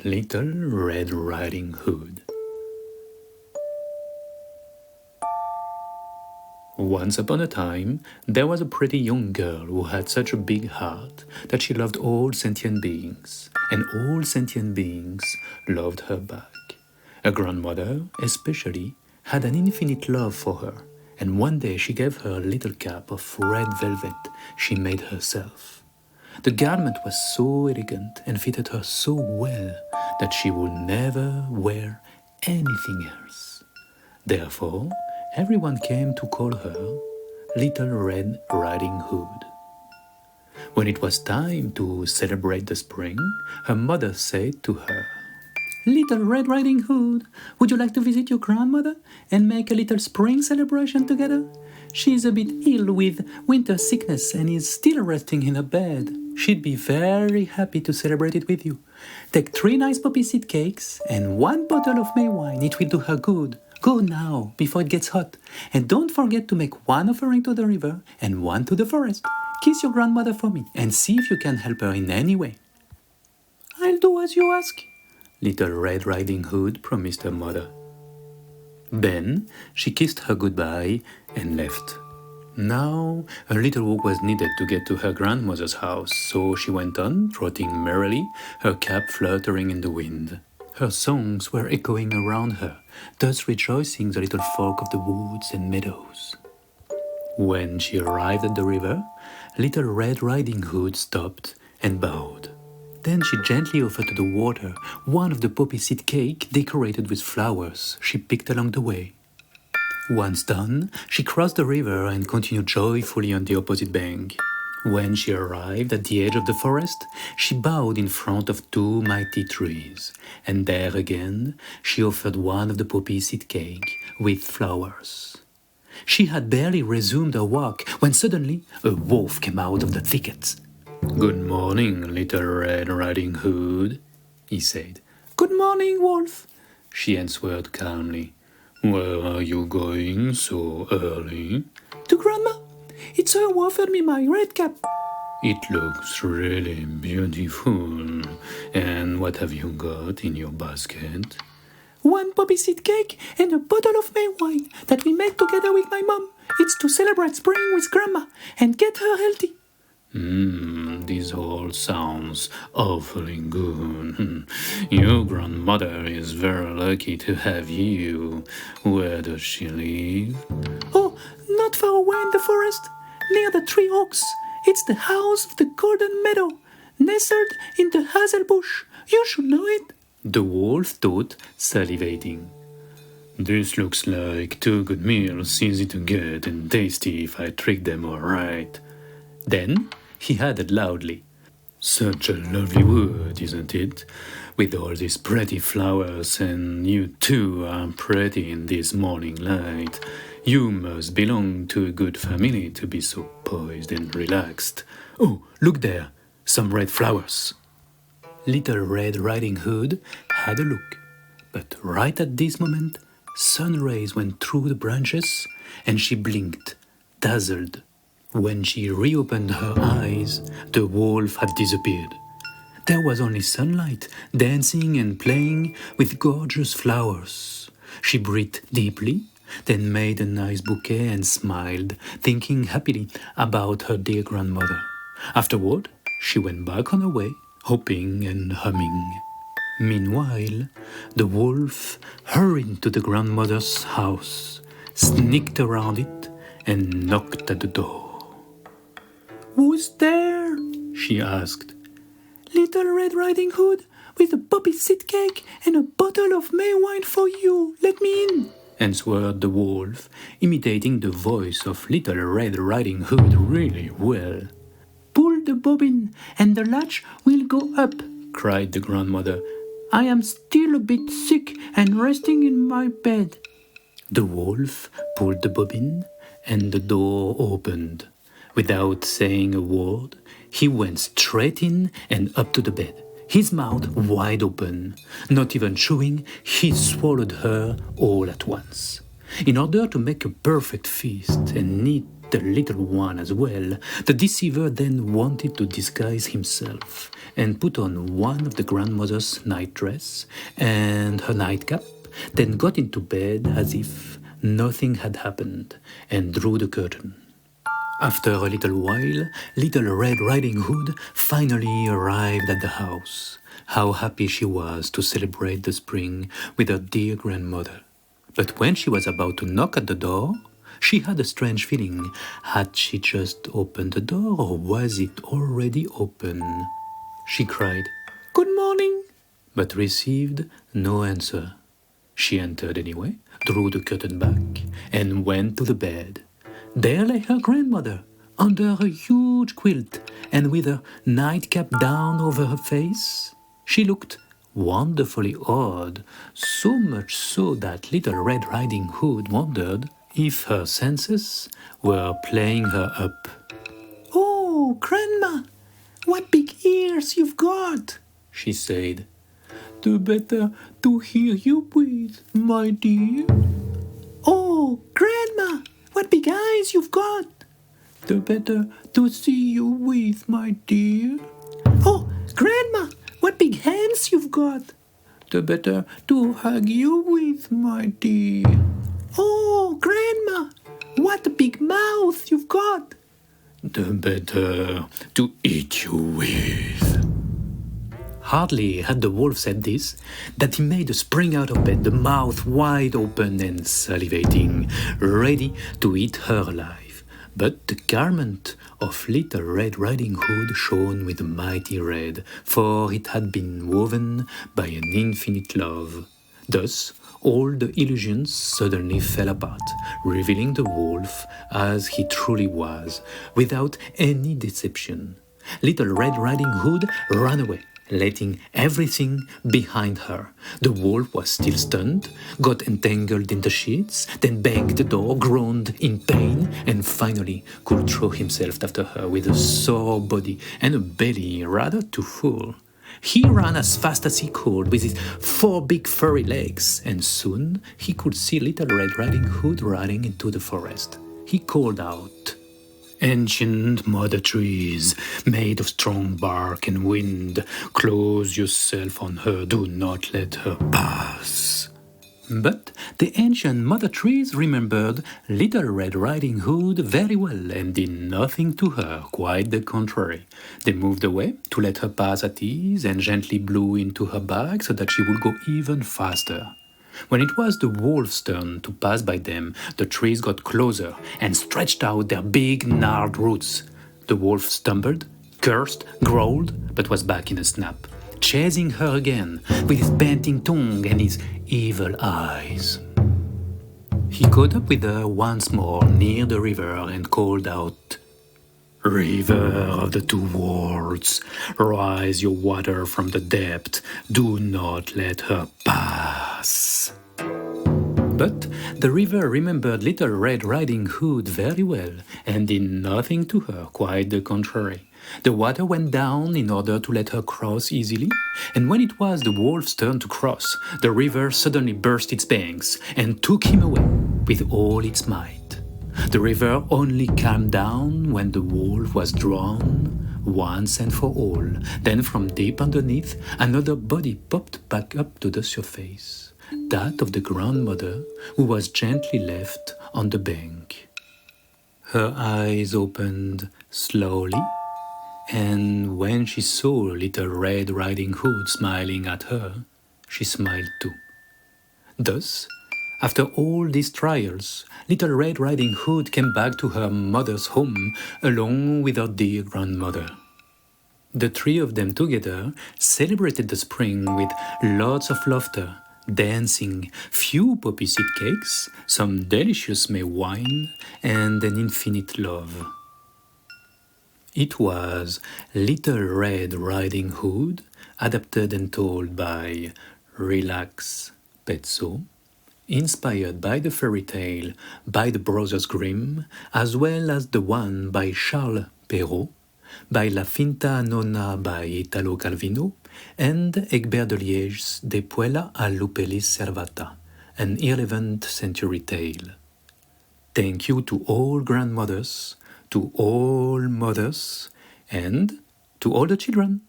Little Red Riding Hood. Once upon a time, there was a pretty young girl who had such a big heart that she loved all sentient beings, and all sentient beings loved her back. Her grandmother, especially, had an infinite love for her, and one day she gave her a little cap of red velvet she made herself. The garment was so elegant and fitted her so well that she would never wear anything else. Therefore, everyone came to call her Little Red Riding Hood. When it was time to celebrate the spring, her mother said to her, "Little Red Riding Hood, would you like to visit your grandmother and make a little spring celebration together? She is a bit ill with winter sickness and is still resting in her bed. She'd be very happy to celebrate it with you. Take 3 nice poppy seed cakes and 1 bottle of May wine. It will do her good. Go now, before it gets hot. And don't forget to make 1 offering to the river and 1 to the forest. Kiss your grandmother for me and see if you can help her in any way." "I'll do as you ask," Little Red Riding Hood promised her mother. Then she kissed her goodbye and left. Now a little walk was needed to get to her grandmother's house, so she went on, trotting merrily, her cap fluttering in the wind. Her songs were echoing around her, thus rejoicing the little folk of the woods and meadows. When she arrived at the river, Little Red Riding Hood stopped and bowed. Then she gently offered to the water 1 of the poppy seed cake decorated with flowers she picked along the way. Once done, she crossed the river and continued joyfully on the opposite bank. When she arrived at the edge of the forest, she bowed in front of 2 mighty trees, and there again she offered 1 of the poppy seed cake with flowers. She had barely resumed her walk when suddenly a wolf came out of the thicket. "Good morning, Little Red Riding Hood," he said. "Good morning, wolf," she answered calmly. "Where are you going so early?" "To Grandma. It's her who offered me my red cap." "It looks really beautiful. And what have you got in your basket?" 1 poppy seed cake and a bottle of May wine that we made together with my mom. It's to celebrate spring with Grandma and get her healthy." This all sounds awfully good. Your grandmother is very lucky to have you. Where does she live?" "Oh, not far away in the forest, near the 3 oaks. It's the house of the Golden Meadow, nestled in the hazel bush. You should know it." The wolf thought, salivating. "This looks like 2 good meals, easy to get and tasty if I trick them all right." Then he added loudly, "Such a lovely wood, isn't it? With all these pretty flowers, and you too are pretty in this morning light. You must belong to a good family to be so poised and relaxed. Oh, look there, some red flowers." Little Red Riding Hood had a look, but right at this moment, sun rays went through the branches, and she blinked, dazzled. When she reopened her eyes, the wolf had disappeared. There was only sunlight, dancing and playing with gorgeous flowers. She breathed deeply, then made a nice bouquet and smiled, thinking happily about her dear grandmother. Afterward, she went back on her way, hoping and humming. Meanwhile, the wolf hurried to the grandmother's house, sneaked around it, and knocked at the door. "Who's there?" she asked. "Little Red Riding Hood, with a poppy seed cake and a bottle of May wine for you. Let me in," answered the wolf, imitating the voice of Little Red Riding Hood really well. "Pull the bobbin and the latch will go up," cried the grandmother. "I am still a bit sick and resting in my bed." The wolf pulled the bobbin and the door opened. Without saying a word, he went straight in and up to the bed, his mouth wide open. Not even chewing, he swallowed her all at once. In order to make a perfect feast and eat the little one as well, the deceiver then wanted to disguise himself and put on one of the grandmother's nightdress and her nightcap, then got into bed as if nothing had happened and drew the curtain. After a little while, Little Red Riding Hood finally arrived at the house. How happy she was to celebrate the spring with her dear grandmother. But when she was about to knock at the door, she had a strange feeling. Had she just opened the door, or was it already open? She cried, "Good morning," but received no answer. She entered anyway, drew the curtain back, and went to the bed. There lay her grandmother, under a huge quilt, and with her nightcap down over her face. She looked wonderfully odd, so much so that Little Red Riding Hood wondered if her senses were playing her up. "Oh, Grandma, what big ears you've got," she said. "The better to hear you breathe, my dear." "Oh, Grandma, what big eyes you've got." "The better to see you with, my dear." "Oh, Grandma, what big hands you've got." "The better to hug you with, my dear." "Oh, Grandma, what a big mouth you've got." "The better to eat you with." Hardly had the wolf said this, that he made a spring out of bed, the mouth wide open and salivating, ready to eat her alive. But the garment of Little Red Riding Hood shone with a mighty red, for it had been woven by an infinite love. Thus, all the illusions suddenly fell apart, revealing the wolf as he truly was, without any deception. Little Red Riding Hood ran away, letting everything behind her. The wolf was still stunned, got entangled in the sheets, then banged the door, groaned in pain, and finally could throw himself after her with a sore body and a belly rather too full. He ran as fast as he could with his 4 big furry legs, and soon he could see Little Red Riding Hood running into the forest. He called out, "Ancient mother trees, made of strong bark and wind, close yourself on her, do not let her pass." But the ancient mother trees remembered Little Red Riding Hood very well and did nothing to her, quite the contrary. They moved away to let her pass at ease and gently blew into her back so that she would go even faster. When it was the wolf's turn to pass by them, the trees got closer and stretched out their big gnarled roots. The wolf stumbled, cursed, growled, but was back in a snap, chasing her again with his panting tongue and his evil eyes. He caught up with her once more near the river and called out, "River of the two worlds, rise your water from the depth, do not let her pass." But the river remembered Little Red Riding Hood very well and did nothing to her, quite the contrary. The water went down in order to let her cross easily, and when it was the wolf's turn to cross, the river suddenly burst its banks and took him away with all its might. The river only calmed down when the wolf was drawn once and for all. Then from deep underneath, another body popped back up to the surface, that of the grandmother who was gently left on the bank. Her eyes opened slowly, and when she saw Little Red Riding Hood smiling at her, she smiled too. Thus, after all these trials, Little Red Riding Hood came back to her mother's home along with her dear grandmother. The three of them together celebrated the spring with lots of laughter, dancing, few poppy seed cakes, some delicious May wine, and an infinite love. It was Little Red Riding Hood, adapted and told by Relax Petso, inspired by the fairy tale by the Brothers Grimm, as well as the one by Charles Perrault, by La Finta Nonna by Italo Calvino, and Egbert de Liège's De Puella a Lupellis Servata, an 11th century tale. Thank you to all grandmothers, to all mothers, and to all the children.